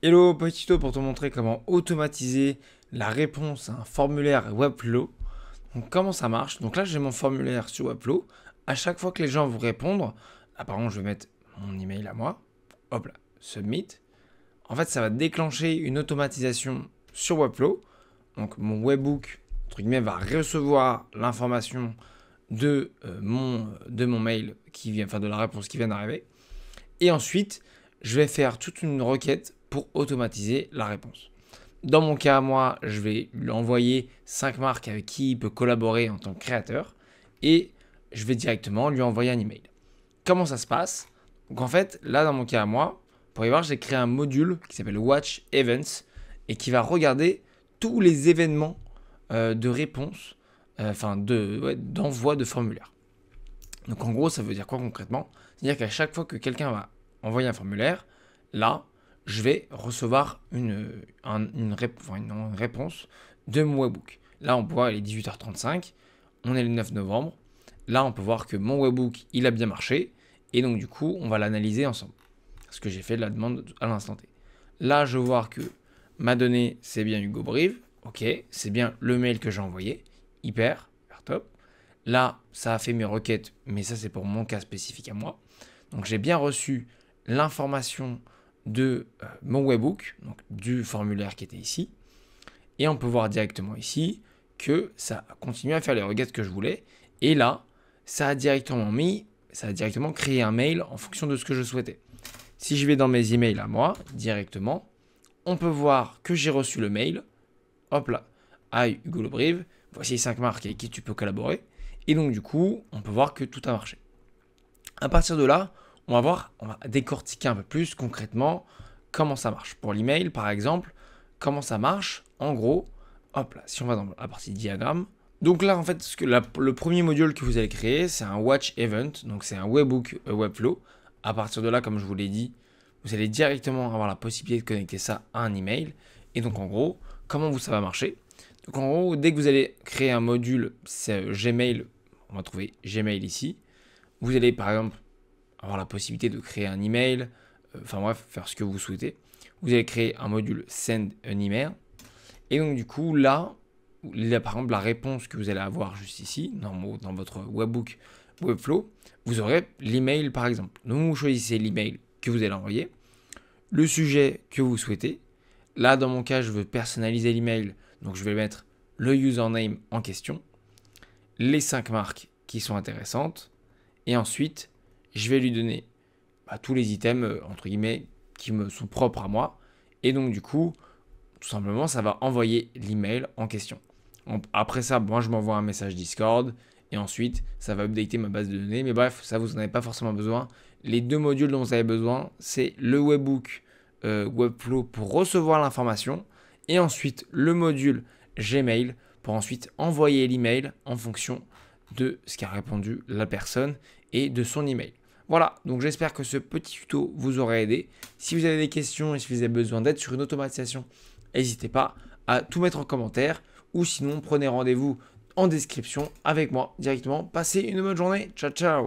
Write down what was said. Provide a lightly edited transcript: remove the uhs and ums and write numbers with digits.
Hello, petit tuto pour te montrer comment automatiser la réponse à un formulaire Webflow. Donc comment ça marche? Donc là j'ai mon formulaire sur Webflow. À chaque fois que les gens vont répondre, par exemple je vais mettre mon email à moi, hop là, submit. En fait ça va déclencher une automatisation sur Webflow. Donc mon webbook entre guillemets va recevoir l'information de mon mail qui vient, enfin de la réponse qui vient d'arriver. Et ensuite je vais faire toute une requête pour automatiser la réponse. Dans mon cas, moi, je vais lui envoyer 5 marques avec qui il peut collaborer en tant que créateur et je vais directement lui envoyer un email. Comment ça se passe? Donc en fait, là, dans mon cas à moi, pour y voir, j'ai créé un module qui s'appelle Watch Events et qui va regarder tous les événements de réponse, d'envoi de formulaire. Donc en gros, ça veut dire quoi concrètement? C'est-à-dire qu'à chaque fois que quelqu'un va envoyer un formulaire, là, je vais recevoir une réponse de mon webbook. Là, on peut voir, il est 18h35, on est le 9 novembre. Là, on peut voir que mon webbook, il a bien marché. Et donc, du coup, on va l'analyser ensemble. Parce que j'ai fait la demande à l'instant T. Là, je vois que ma donnée, c'est bien Hugo Brive. Ok, c'est bien le mail que j'ai envoyé. Hyper top. Là, ça a fait mes requêtes, mais ça, c'est pour mon cas spécifique à moi. Donc, j'ai bien reçu l'information de mon webbook, donc du formulaire qui était ici. Et on peut voir directement ici que ça a continué à faire les requêtes que je voulais. Et là, ça a directement créé un mail en fonction de ce que je souhaitais. Si je vais dans mes emails à moi, directement, on peut voir que j'ai reçu le mail. Hop là, hi Hugo Le Brive, voici 5 marques avec qui tu peux collaborer. Et donc du coup, on peut voir que tout a marché. À partir de là, on va décortiquer un peu plus concrètement comment ça marche. Pour l'email, par exemple, comment ça marche? En gros, hop là, si on va dans la partie diagramme. Donc là, en fait, le premier module que vous allez créer, c'est un Watch Event. Donc c'est un webbook Webflow. À partir de là, comme je vous l'ai dit, vous allez directement avoir la possibilité de connecter ça à un email. Et donc en gros, comment ça va marcher? Donc en gros, dès que vous allez créer un module, c'est Gmail, on va trouver Gmail ici. Vous allez par exemple avoir la possibilité de créer un email, faire ce que vous souhaitez. Vous allez créer un module Send an email. Et donc du coup, là, par exemple, la réponse que vous allez avoir juste ici, dans votre webbook Webflow, vous aurez l'email par exemple. Donc vous choisissez l'email que vous allez envoyer, le sujet que vous souhaitez. Là, dans mon cas, je veux personnaliser l'email, donc je vais mettre le username en question, les 5 marques qui sont intéressantes, et ensuite, je vais lui donner tous les items, entre guillemets, qui me sont propres à moi. Et donc, du coup, tout simplement, ça va envoyer l'email en question. Après ça, moi, je m'envoie un message Discord. Et ensuite, ça va updater ma base de données. Mais bref, ça, vous n'en avez pas forcément besoin. Les deux modules dont vous avez besoin, c'est le webbook Webflow pour recevoir l'information. Et ensuite, le module Gmail pour ensuite envoyer l'email en fonction de ce qu'a répondu la personne et de son email. Voilà, donc j'espère que ce petit tuto vous aura aidé. Si vous avez des questions et si vous avez besoin d'aide sur une automatisation, n'hésitez pas à tout mettre en commentaire ou sinon prenez rendez-vous en description avec moi directement. Passez une bonne journée, ciao ciao.